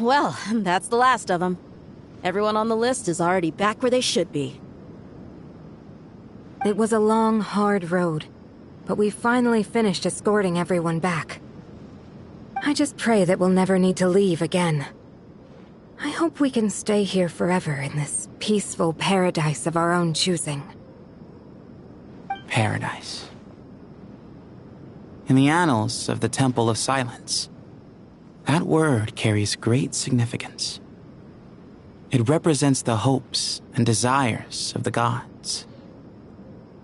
Well, that's the last of them. Everyone on the list is already back where they should be. It was a long, hard road, but we finally finished escorting everyone back. I just pray that we'll never need to leave again. I hope we can stay here forever in this peaceful paradise of our own choosing. Paradise. In the annals of the Temple of Silence, that word carries great significance. It represents the hopes and desires of the gods.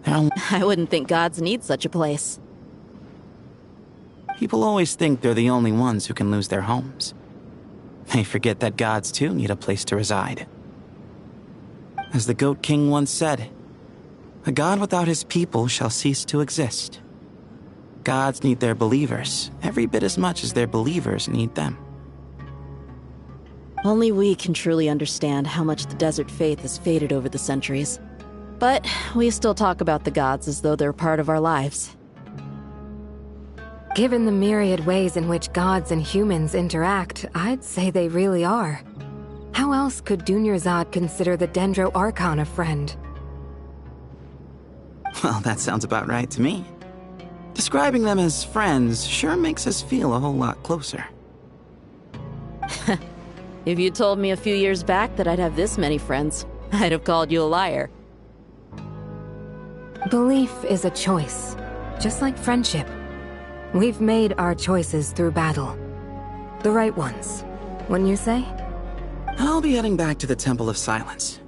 I wouldn't think gods need such a place. People always think they're the only ones who can lose their homes. They forget that gods too need a place to reside. As the Goat King once said, "A god without his people shall cease to exist." Gods need their believers every bit as much as their believers need them. Only we can truly understand how much the desert faith has faded over the centuries. But we still talk about the gods as though they're part of our lives. Given the myriad ways in which gods and humans interact, I'd say they really are. How else could Dunyarzad consider the Dendro Archon a friend? Well, that sounds about right to me. Describing them as friends sure makes us feel a whole lot closer. If you told me a few years back that I'd have this many friends, I'd have called you a liar. Belief is a choice, just like friendship. We've made our choices through battle. The right ones, wouldn't you say? I'll be heading back to the Temple of Silence.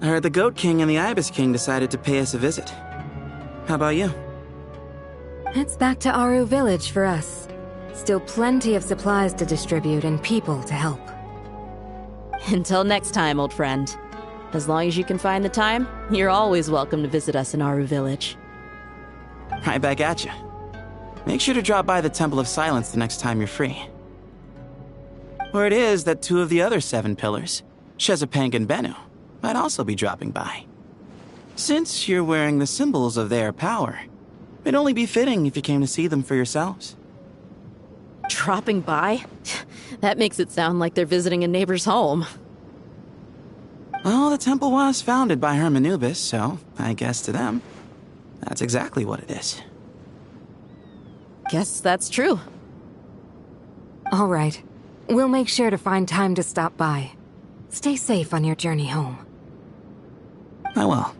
I heard the Goat King and the Ibis King decided to pay us a visit. How about you? It's back to Aru Village for us. Still plenty of supplies to distribute and people to help. Until next time, old friend. As long as you can find the time, you're always welcome to visit us in Aru Village. Right back at you. Make sure to drop by the Temple of Silence the next time you're free. Word is that 2 of the other 7 pillars, Shezapank and Bennu, might also be dropping by. Since you're wearing the symbols of their power, it'd only be fitting if you came to see them for yourselves. Dropping by? That makes it sound like they're visiting a neighbor's home. Well, the temple was founded by Hermanubis, so I guess to them, that's exactly what it is. Guess that's true. All right. We'll make sure to find time to stop by. Stay safe on your journey home. I will.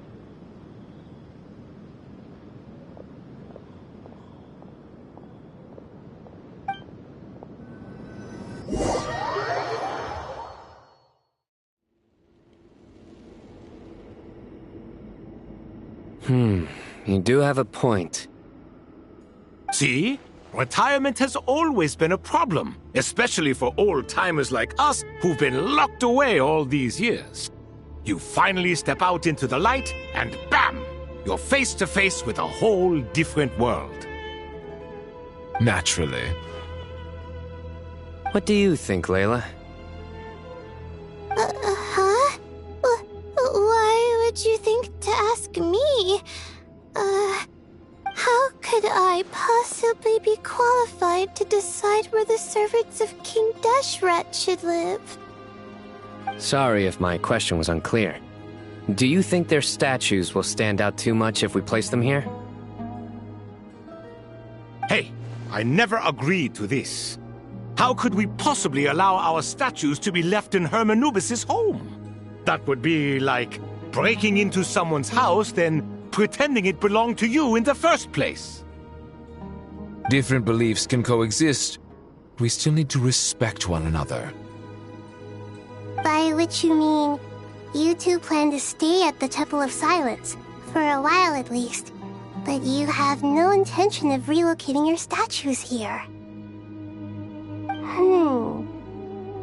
You do have a point. See? Retirement has always been a problem, especially for old-timers like us who've been locked away all these years. You finally step out into the light, and bam! You're face to face with a whole different world. Naturally. What do you think, Layla? Huh? Why would you think to ask me? How could I possibly be qualified to decide where the servants of King Deshret should live? Sorry if my question was unclear. Do you think their statues will stand out too much if we place them here? Hey, I never agreed to this. How could we possibly allow our statues to be left in Hermanubis' home? That would be like breaking into someone's house, then pretending it belonged to you in the first place. Different beliefs can coexist. We still need to respect one another. By which you mean, you two plan to stay at the Temple of Silence, for a while at least, but you have no intention of relocating your statues here.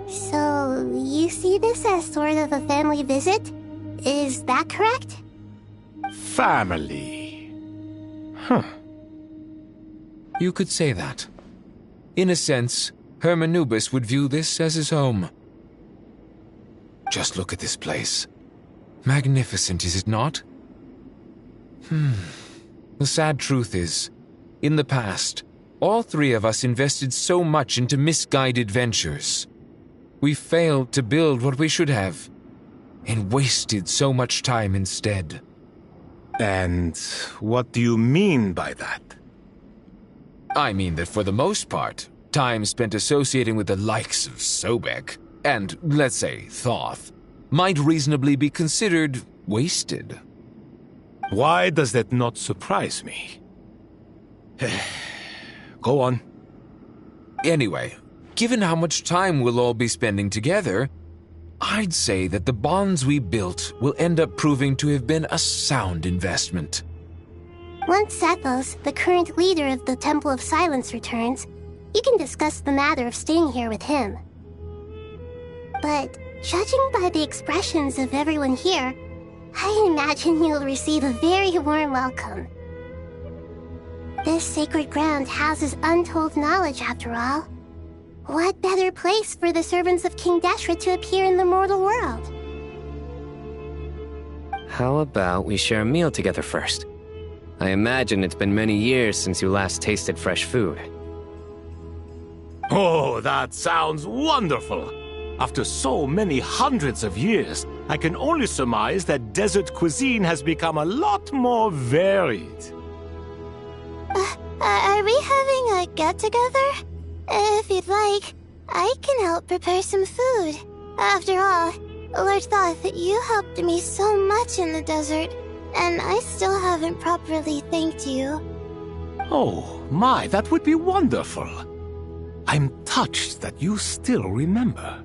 So, you see this as sort of a family visit? Is that correct? Family. Huh. You could say that. In a sense, Hermanubis would view this as his home. Just look at this place. Magnificent, is it not? The sad truth is, in the past, all 3 of us invested so much into misguided ventures. We failed to build what we should have, and wasted so much time instead. And what do you mean by that? I mean that for the most part, time spent associating with the likes of Sobek, and, let's say, Thoth, might reasonably be considered wasted. Why does that not surprise me? Go on. Anyway, given how much time we'll all be spending together, I'd say that the bonds we built will end up proving to have been a sound investment. Once Sethos, the current leader of the Temple of Silence, returns, you can discuss the matter of staying here with him. But judging by the expressions of everyone here, I imagine you'll receive a very warm welcome. This sacred ground houses untold knowledge, after all. What better place for the servants of King Deshret to appear in the mortal world? How about we share a meal together first? I imagine it's been many years since you last tasted fresh food. Oh, that sounds wonderful! After so many hundreds of years, I can only surmise that desert cuisine has become a lot more varied. Are we having a get-together? If you'd like, I can help prepare some food. After all, Lord Thoth, you helped me so much in the desert, and I still haven't properly thanked you. Oh, my, that would be wonderful. I'm touched that you still remember.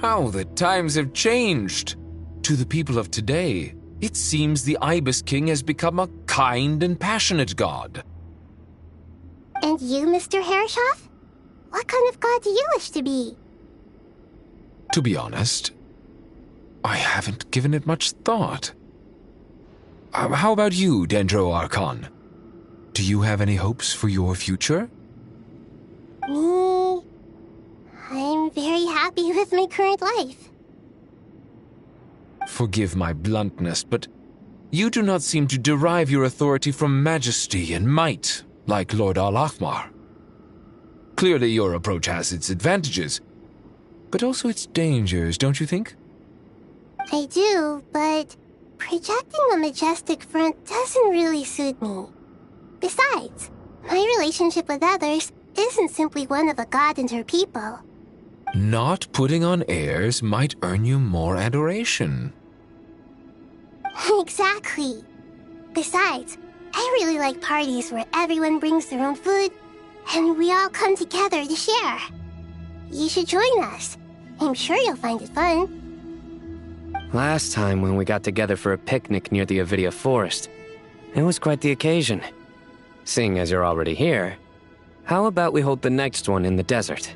How the times have changed! To the people of today, it seems the Ibis King has become a kind and passionate god. And you, Mr. Herreshoff? What kind of god do you wish to be? To be honest, I haven't given it much thought. How about you, Dendro Archon? Do you have any hopes for your future? Me? I'm very happy with my current life. Forgive my bluntness, but you do not seem to derive your authority from majesty and might, like Lord Al-Akhmar. Clearly your approach has its advantages, but also its dangers, don't you think? I do, but projecting a majestic front doesn't really suit me. Besides, my relationship with others isn't simply one of a god and her people. Not putting on airs might earn you more adoration. Exactly. Besides, I really like parties where everyone brings their own food, and we all come together to share. You should join us. I'm sure you'll find it fun. Last time when we got together for a picnic near the Avidia Forest, it was quite the occasion. Seeing as you're already here, how about we hold the next one in the desert?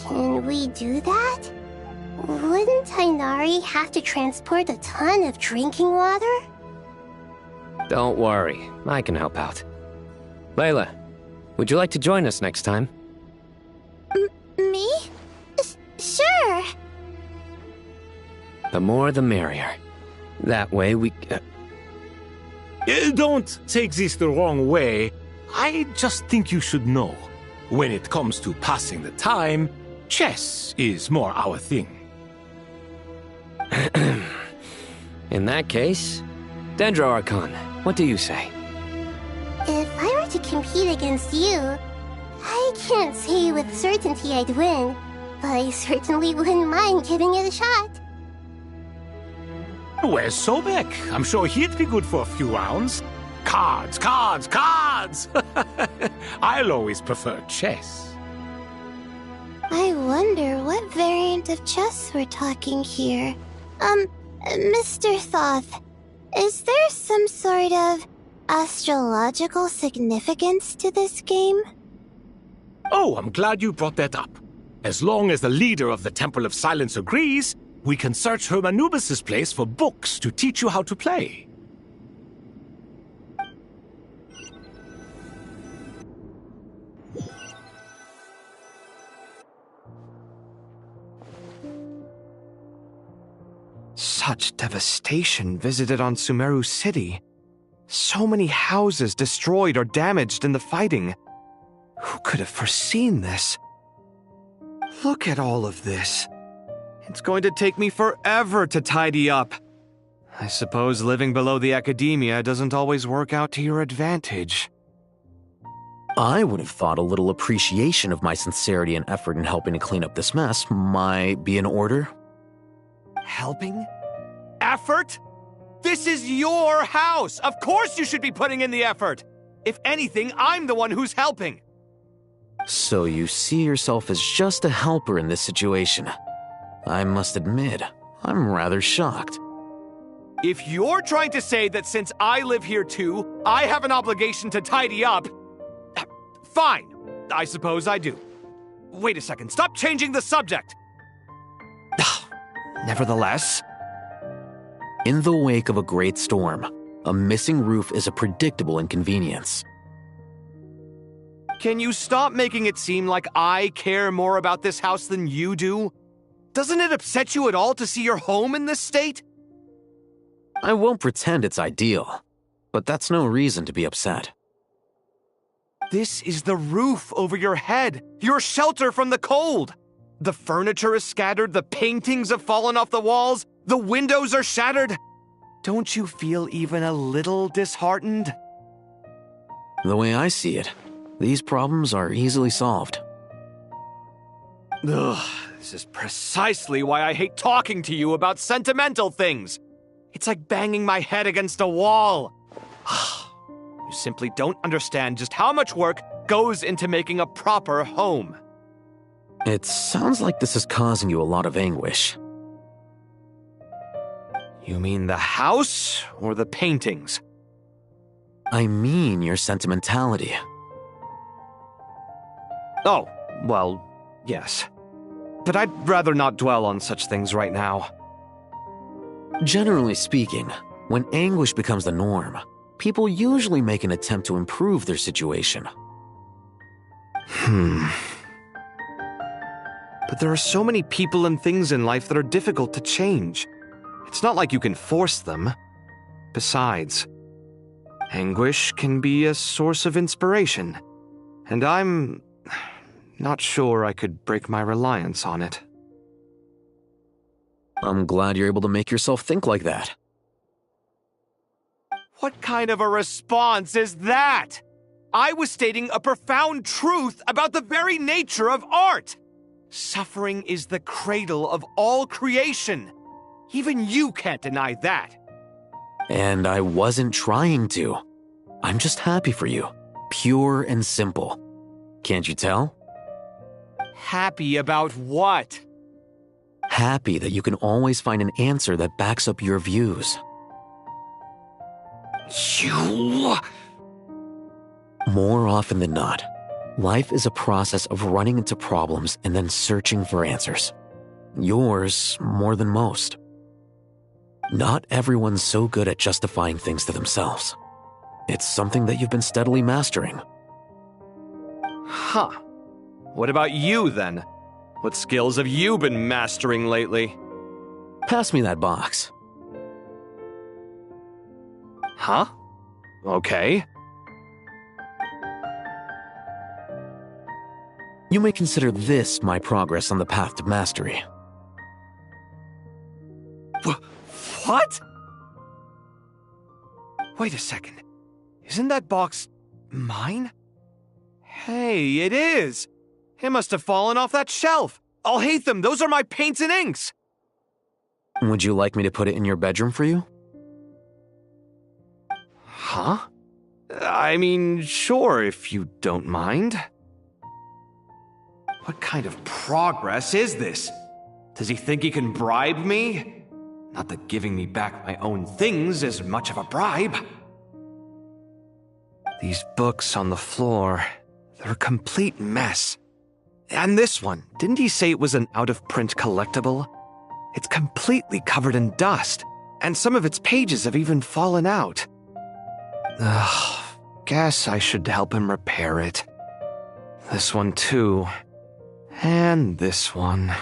Can we do that? Wouldn't Tainari have to transport a ton of drinking water? Don't worry, I can help out. Layla, would you like to join us next time? Me? Sure. The more the merrier. That way we... Don't take this the wrong way. I just think you should know. When it comes to passing the time, chess is more our thing. In that case, Dendro Archon, what do you say? If I were to compete against you, I can't say with certainty I'd win, but I certainly wouldn't mind giving it a shot. Where's Sobek? I'm sure he'd be good for a few rounds. Cards, cards, cards! I'll always prefer chess. I wonder what variant of chess we're talking here. Mr. Thoth, is there some sort of astrological significance to this game? Oh, I'm glad you brought that up. As long as the leader of the Temple of Silence agrees, we can search Hermanubis' place for books to teach you how to play. Such devastation visited on Sumeru City. So many houses destroyed or damaged in the fighting. Who could have foreseen this? Look at all of this. It's going to take me forever to tidy up. I suppose living below the academia doesn't always work out to your advantage. I would have thought a little appreciation of my sincerity and effort in helping to clean up this mess might be in order. Helping? Effort? This is your house! Of course you should be putting in the effort! If anything, I'm the one who's helping. So you see yourself as just a helper in this situation. I must admit, I'm rather shocked. If you're trying to say that since I live here too, I have an obligation to tidy up, fine, I suppose I do. Wait a second, stop changing the subject! Nevertheless... In the wake of a great storm, a missing roof is a predictable inconvenience. Can you stop making it seem like I care more about this house than you do? Doesn't it upset you at all to see your home in this state? I won't pretend it's ideal, but that's no reason to be upset. This is the roof over your head, your shelter from the cold. The furniture is scattered, the paintings have fallen off the walls, the windows are shattered. Don't you feel even a little disheartened? The way I see it, these problems are easily solved. Ugh, this is precisely why I hate talking to you about sentimental things. It's like banging my head against a wall. You simply don't understand just how much work goes into making a proper home. It sounds like this is causing you a lot of anguish. You mean the house or the paintings? I mean your sentimentality. Oh, well, yes. But I'd rather not dwell on such things right now. Generally speaking, when anguish becomes the norm, people usually make an attempt to improve their situation. But there are so many people and things in life that are difficult to change. It's not like you can force them. Besides, anguish can be a source of inspiration, and I'm not sure I could break my reliance on it. I'm glad you're able to make yourself think like that. What kind of a response is that? I was stating a profound truth about the very nature of art. Suffering is the cradle of all creation. Even you can't deny that. And I wasn't trying to. I'm just happy for you. Pure and simple. Can't you tell? Happy about what? Happy that you can always find an answer that backs up your views. You... More often than not, life is a process of running into problems and then searching for answers. Yours more than most. Not everyone's so good at justifying things to themselves. It's something that you've been steadily mastering. Huh. What about you, then? What skills have you been mastering lately? Pass me that box. Huh? Okay. You may consider this my progress on the path to mastery. What? Wait a second. Isn't that box mine? Hey, it is. It must have fallen off that shelf. I'll hate them. Those are my paints and inks. Would you like me to put it in your bedroom for you? Huh? I mean, sure, if you don't mind. What kind of progress is this? Does he think he can bribe me? Not that giving me back my own things is much of a bribe. These books on the floor, they're a complete mess. And this one, didn't he say it was an out-of-print collectible? It's completely covered in dust, and some of its pages have even fallen out. Ugh, guess I should help him repair it. This one too. And this one.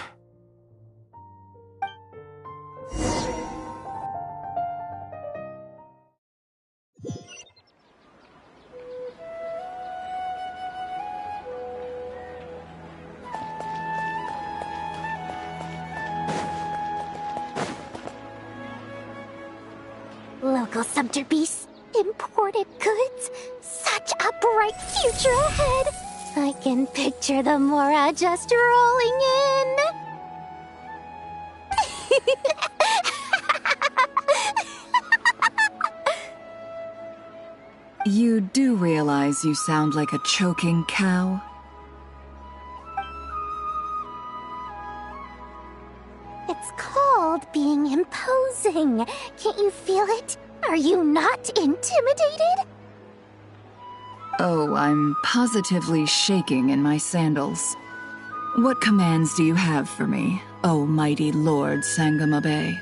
sumpter beasts, imported goods. Such a bright future ahead. I can picture the Mora just rolling in. You do realize you sound like a choking cow? It's called being imposing. Can't you feel it? Are you not intimidated? Oh, I'm positively shaking in my sandals. What commands do you have for me, oh mighty Lord Sangamabe?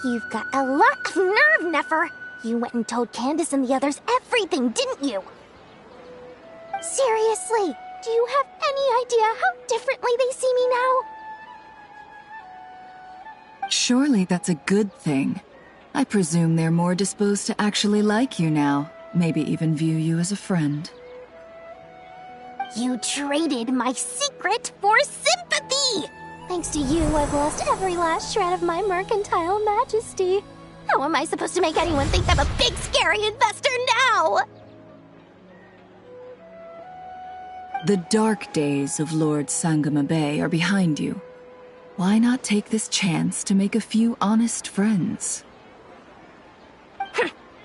You've got a lot of nerve, Nefer. You went and told Candace and the others everything, didn't you? Seriously, do you have any idea how differently they see me now? Surely that's a good thing. I presume they're more disposed to actually like you now, maybe even view you as a friend. You traded my secret for sympathy! Thanks to you, I've lost every last shred of my mercantile majesty. How am I supposed to make anyone think I'm a big, scary investor now? The dark days of Lord Sangamabe are behind you. Why not take this chance to make a few honest friends?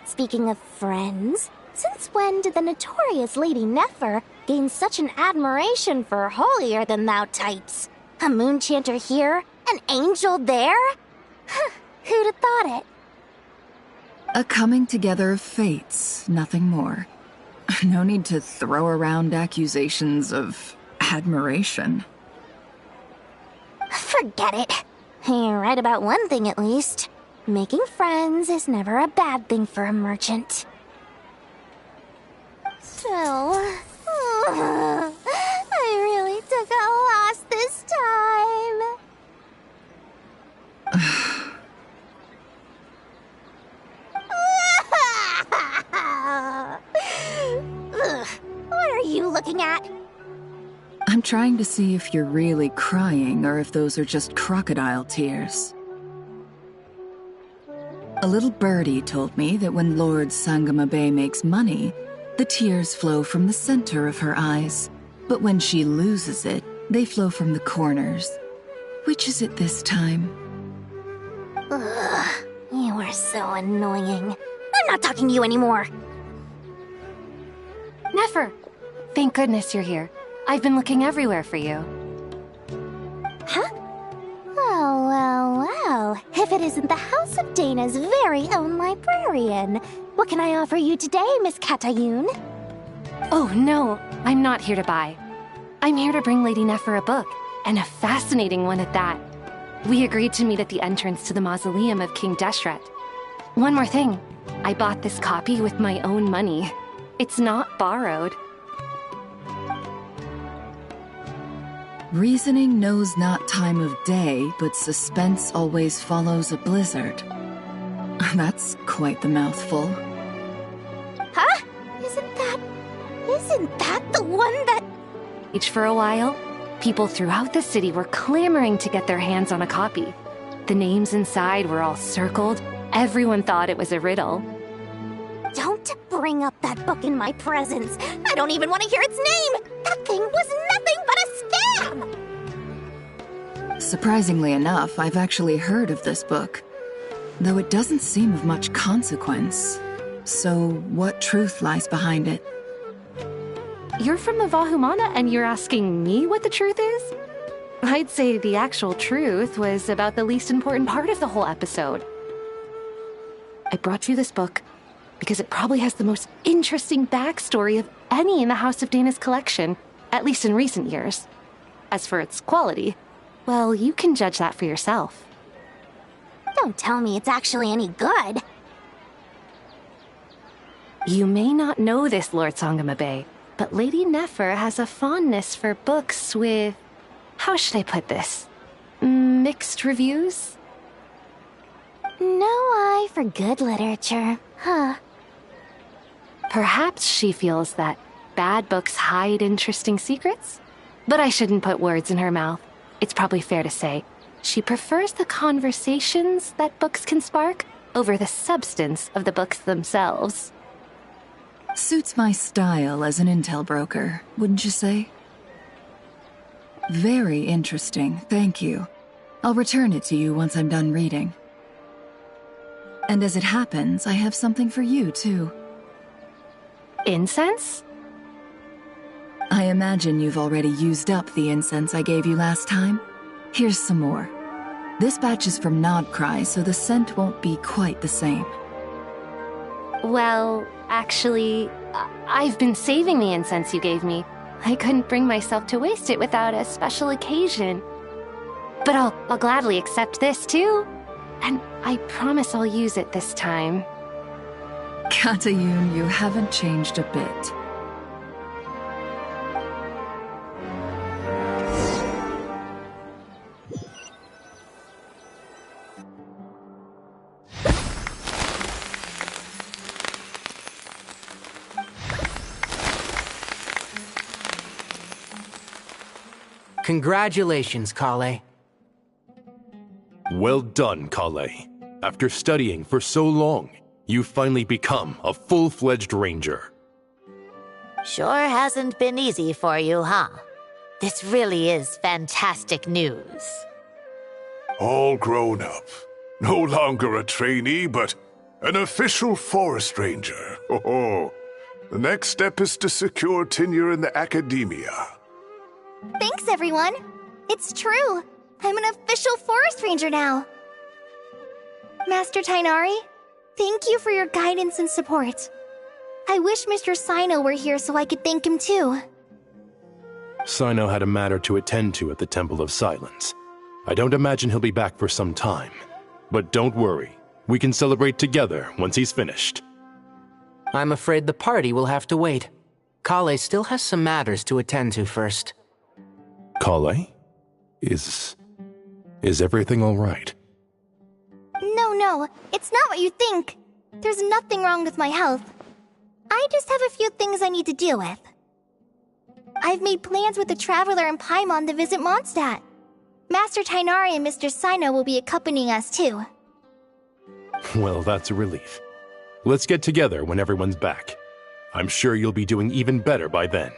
Speaking of friends, since when did the notorious Lady Nefer gain such an admiration for holier-than-thou types? A moon chanter here, an angel there? Who'd have thought it? A coming together of fates, nothing more. No need to throw around accusations of admiration. Forget it. You're right about one thing at least. Making friends is never a bad thing for a merchant. So, I really took a loss this time. What are you looking at? I'm trying to see if you're really crying or if those are just crocodile tears. A little birdie told me that when Lord Sangamabe makes money, the tears flow from the center of her eyes. But when she loses it, they flow from the corners. Which is it this time? Ugh, you are so annoying. I'm not talking to you anymore. Nefer! Thank goodness you're here. I've been looking everywhere for you. Huh? Well. If it isn't the House of Dana's very own librarian. What can I offer you today, Miss Katayun? Oh, no. I'm not here to buy. I'm here to bring Lady Nefer a book, and a fascinating one at that. We agreed to meet at the entrance to the mausoleum of King Deshret. One more thing. I bought this copy with my own money. It's not borrowed. Reasoning knows not time of day, but suspense always follows a blizzard. That's quite the mouthful. Huh? Isn't that the one that... For a while, people throughout the city were clamoring to get their hands on a copy. The names inside were all circled. Everyone thought it was a riddle. Don't bring up that book in my presence. I don't even want to hear its name. That thing was nothing but a scam. Surprisingly enough, I've actually heard of this book, though it doesn't seem of much consequence. So, what truth lies behind it? You're from the Vahumana and you're asking me what the truth is? I'd say the actual truth was about the least important part of the whole episode. I brought you this book because it probably has the most interesting backstory of any in the House of Dana's collection, at least in recent years. As for its quality, well, you can judge that for yourself. Don't tell me it's actually any good. You may not know this, Lord Sangamabe, but Lady Nefer has a fondness for books with... how should I put this? Mixed reviews? No eye for good literature, huh? Perhaps she feels that bad books hide interesting secrets? But I shouldn't put words in her mouth. It's probably fair to say she prefers the conversations that books can spark over the substance of the books themselves. Suits my style as an intel broker, wouldn't you say? Very interesting, thank you. I'll return it to you once I'm done reading. And as it happens, I have something for you, too. Incense? I imagine you've already used up the incense I gave you last time. Here's some more. This batch is from Nodcry, so the scent won't be quite the same. Well, actually, I've been saving the incense you gave me. I couldn't bring myself to waste it without a special occasion. But I'll gladly accept this, too. And I promise I'll use it this time. Katayun, you haven't changed a bit. Congratulations, Kale. Well done, Kale. After studying for so long, you've finally become a full-fledged ranger. Sure hasn't been easy for you, huh? This really is fantastic news. All grown up. No longer a trainee, but an official forest ranger. Oh, the next step is to secure tenure in the academia. Thanks, everyone. It's true. I'm an official forest ranger now. Master Tainari, thank you for your guidance and support. I wish Mr. Sino were here so I could thank him too. Sino had a matter to attend to at the Temple of Silence. I don't imagine he'll be back for some time. But don't worry, we can celebrate together once he's finished. I'm afraid the party will have to wait. Kale still has some matters to attend to first. Kale? Is everything all right? No, it's not what you think. There's nothing wrong with my health. I just have a few things I need to deal with. I've made plans with the Traveler and Paimon to visit Mondstadt. Master Tainari and Mr. Sino will be accompanying us too. Well, that's a relief. Let's get together when everyone's back. I'm sure you'll be doing even better by then.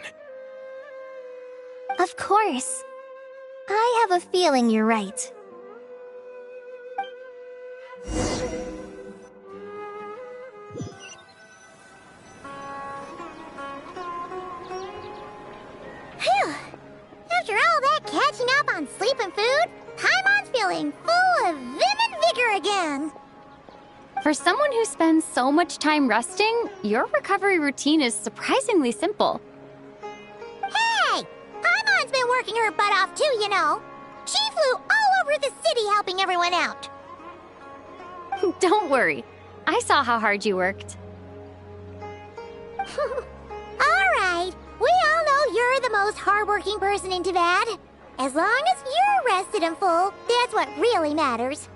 Of course. I have a feeling you're right. Phew! After all that catching up on sleep and food, Paimon's feeling full of vim and vigor again. For someone who spends so much time resting, your recovery routine is surprisingly simple. Hey! Paimon's been working her butt off too, you know. She flew all over the city helping everyone out. Don't worry. I saw how hard you worked. Alright, we all know you're the most hardworking person in Tavad. As long as you're rested and full, that's what really matters.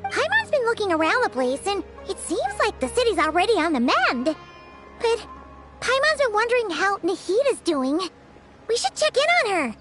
Paimon's been looking around the place, and it seems like the city's already on the mend. But Paimon's been wondering how Nahida's doing. We should check in on her.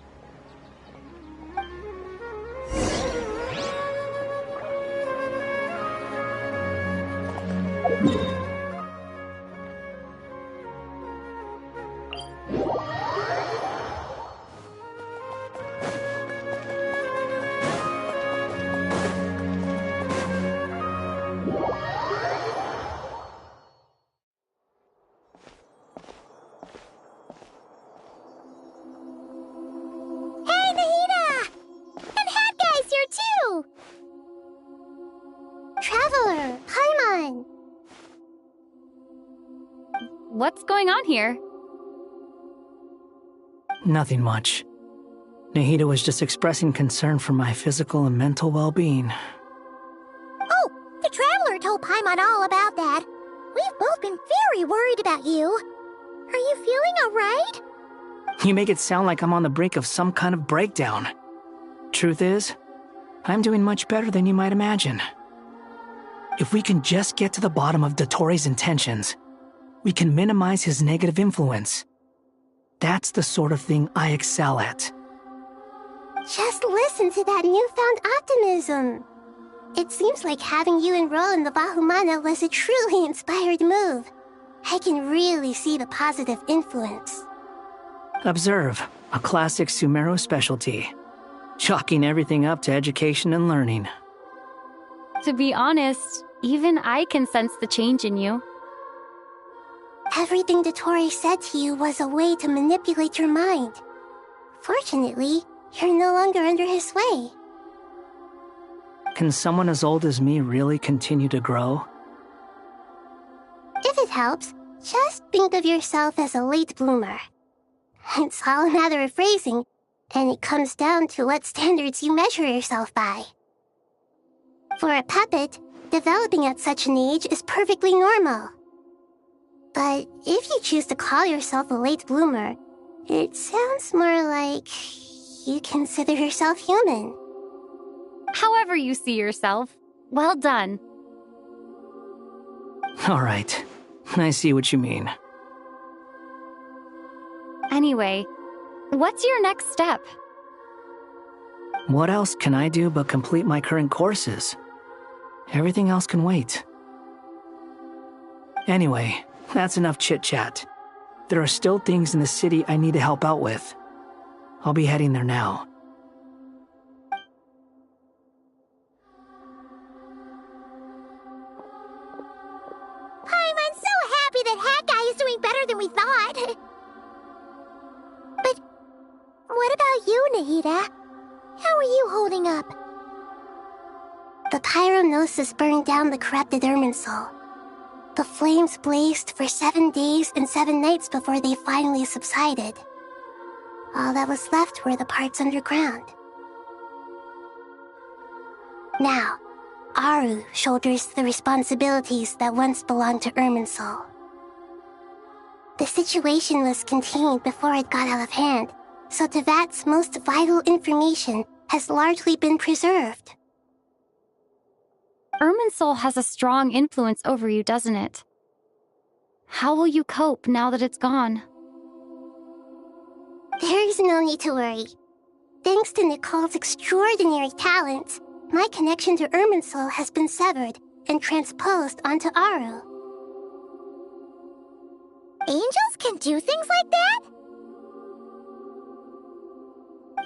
Traveler, Paimon! What's going on here? Nothing much. Nahida was just expressing concern for my physical and mental well-being. Oh, the Traveler told Paimon all about that. We've both been very worried about you. Are you feeling alright? You make it sound like I'm on the brink of some kind of breakdown. Truth is, I'm doing much better than you might imagine. If we can just get to the bottom of Dottoro's intentions, we can minimize his negative influence. That's the sort of thing I excel at. Just listen to that newfound optimism. It seems like having you enroll in the Bahumana was a truly inspired move. I can really see the positive influence. Observe, a classic Sumeru specialty. Chalking everything up to education and learning. To be honest, even I can sense the change in you. Everything Dottore said to you was a way to manipulate your mind. Fortunately, you're no longer under his sway. Can someone as old as me really continue to grow? If it helps, just think of yourself as a late bloomer. It's all a matter of phrasing, and it comes down to what standards you measure yourself by. For a puppet, developing at such an age is perfectly normal. But if you choose to call yourself a late bloomer, it sounds more like you consider yourself human. However you see yourself, well done. All right, I see what you mean. Anyway, what's your next step? What else can I do but complete my current courses? Everything else can wait. Anyway, that's enough chit-chat. There are still things in the city I need to help out with. I'll be heading there now. I'm so happy that Hat Guy is doing better than we thought. But what about you, Nahida? How are you holding up? The pyronosis burned down the corrupted Irminsul. The flames blazed for 7 days and 7 nights before they finally subsided. All that was left were the parts underground. Now, Aru shoulders the responsibilities that once belonged to Irminsul. The situation was contained before it got out of hand, so Tevat's most vital information has largely been preserved. Irminsul has a strong influence over you, doesn't it? How will you cope now that it's gone? There is no need to worry. Thanks to Nicole's extraordinary talents, my connection to Irminsul has been severed and transposed onto Aru. Angels can do things like that?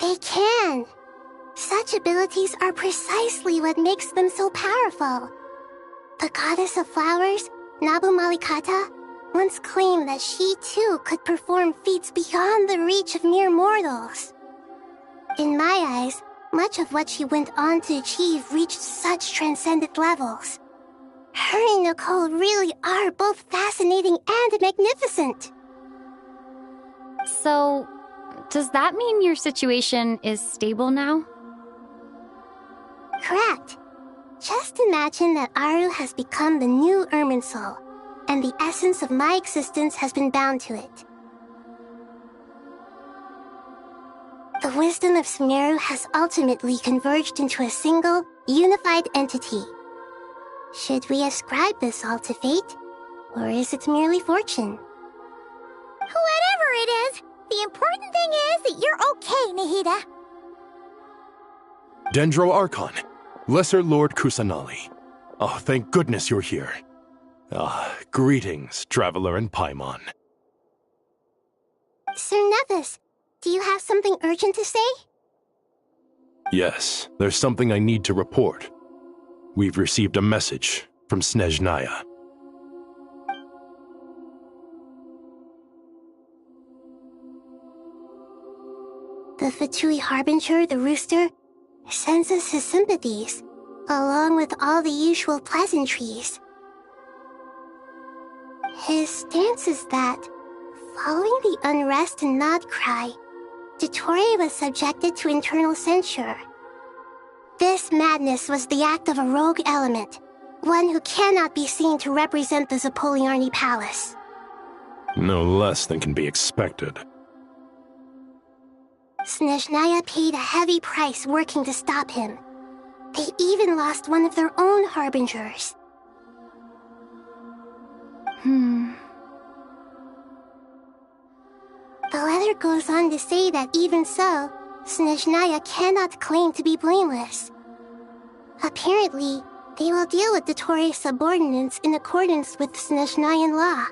They can. Such abilities are precisely what makes them so powerful. The goddess of flowers, Nabu Malikata, once claimed that she too could perform feats beyond the reach of mere mortals. In my eyes, much of what she went on to achieve reached such transcendent levels. Her and Nicole really are both fascinating and magnificent. So, does that mean your situation is stable now? Correct. Just imagine that Aru has become the new Irminsul, and the essence of my existence has been bound to it. The wisdom of Sumeru has ultimately converged into a single, unified entity. Should we ascribe this all to fate, or is it merely fortune? Whatever it is, the important thing is that you're okay, Nahida. Dendro Archon, Lesser Lord Kusanali. Oh, thank goodness you're here. Greetings, Traveler and Paimon. Sir Nevis, do you have something urgent to say? Yes, there's something I need to report. We've received a message from Snezhnaya. The Fatui Harbinger, the Rooster, sends us his sympathies, along with all the usual pleasantries. His stance is that, following the unrest and Nod Cry, Dottore was subjected to internal censure. This madness was the act of a rogue element, one who cannot be seen to represent the Zapoliarni Palace. No less than can be expected. Snezhnaya paid a heavy price working to stop him. They even lost one of their own Harbingers. The letter goes on to say that even so, Snezhnaya cannot claim to be blameless. Apparently, they will deal with Dottore subordinates in accordance with Snezhnayan law,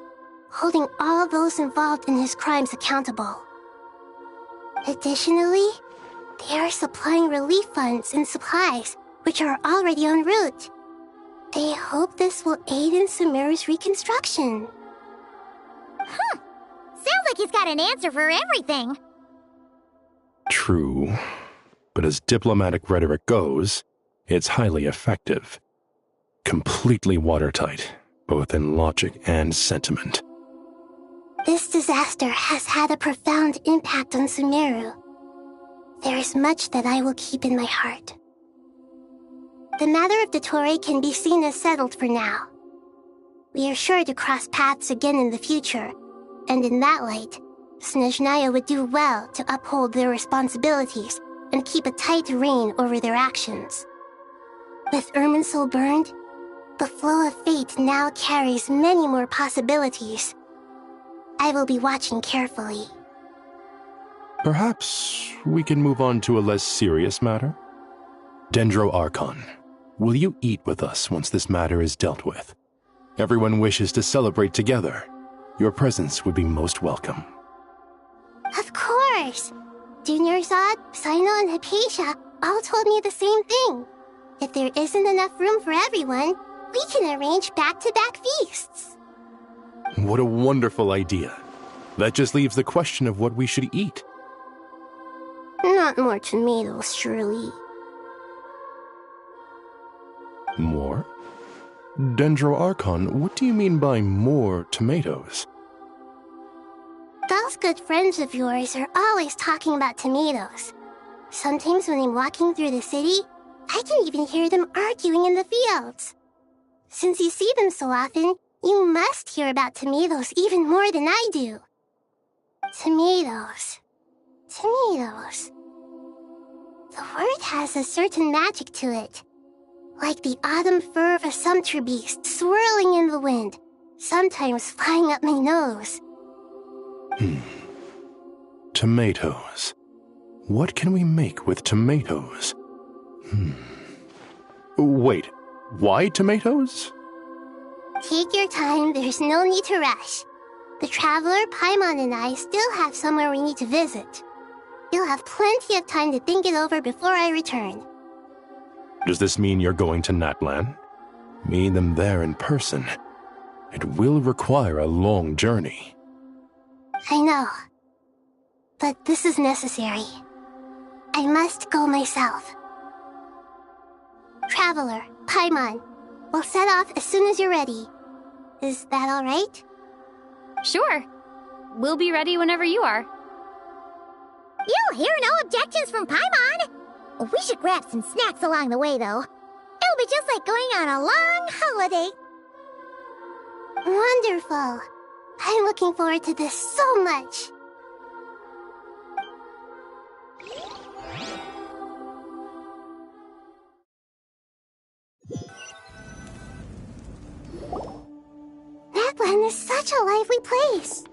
holding all those involved in his crimes accountable. Additionally, they are supplying relief funds and supplies, which are already en route. They hope this will aid in Sumeru's reconstruction. Sounds like he's got an answer for everything. True. But as diplomatic rhetoric goes, it's highly effective. Completely watertight, both in logic and sentiment. This disaster has had a profound impact on Sumeru. There is much that I will keep in my heart. The matter of Dottore can be seen as settled for now. We are sure to cross paths again in the future, and in that light, Snezhnaya would do well to uphold their responsibilities and keep a tight rein over their actions. With Irminsul burned, the flow of fate now carries many more possibilities. I will be watching carefully. Perhaps we can move on to a less serious matter? Dendro Archon, will you eat with us once this matter is dealt with? Everyone wishes to celebrate together. Your presence would be most welcome. Of course! Junior Zod, Sino, and Hypatia all told me the same thing. If there isn't enough room for everyone, we can arrange back-to-back feasts. What a wonderful idea. That just leaves the question of what we should eat. Not more tomatoes, surely. More? Dendro Archon, what do you mean by more tomatoes? Those good friends of yours are always talking about tomatoes. Sometimes when I'm walking through the city, I can even hear them arguing in the fields. Since you see them so often, you must hear about tomatoes even more than I do. Tomatoes. Tomatoes. The word has a certain magic to it. Like the autumn fur of a sumpter beast swirling in the wind, sometimes flying up my nose. Tomatoes. What can we make with tomatoes? Wait, why tomatoes? Take your time, there's no need to rush. The Traveler, Paimon, and I still have somewhere we need to visit. You'll have plenty of time to think it over before I return. Does this mean you're going to Natlan? Meet them there in person. It will require a long journey. I know. But this is necessary. I must go myself. Traveler, Paimon, we'll set off as soon as you're ready. Is that all right? Sure. We'll be ready whenever you are. You'll hear no objections from Paimon. We should grab some snacks along the way, though. It'll be just like going on a long holiday. Wonderful. I'm looking forward to this so much. Natlan is such a lively place.